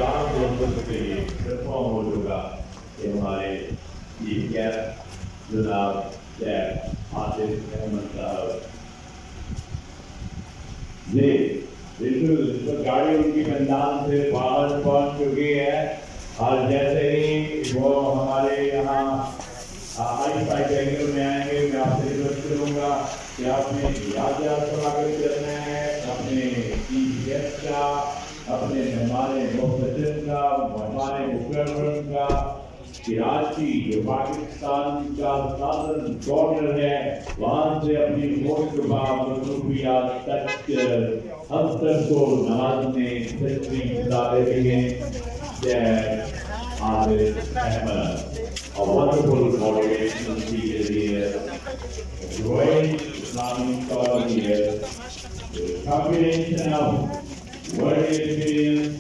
चार दोस्तों के लिए प्लेटफॉर्म हो चुका कि हमारे चीफ गेस्ट जनाब आसिफ अहमद साहब जी बिल्कुल गाड़ी उनकी मैदान से बाहर पहुंच चुकी है और जैसे ही वो हमारे यहाँ आई एंगल में आएंगे मैं आपसे रिक्वेस्ट करूँगा कि आपने यादगार स्वागत करना है अपने चीफ गेस्ट का, अपने मेहमान मुख्तसर का, मेहमान मुकर्रम का, कराची जो पाकिस्तान का सादर बॉर्डर है वहाँ से अपनी मसरूफियात तक हम सबको नवाजने तशरीफ ला रहे हैं Asif Ahmad. A wonderful motivation speaker here, a great Islamic scholar here, a combination of work experience,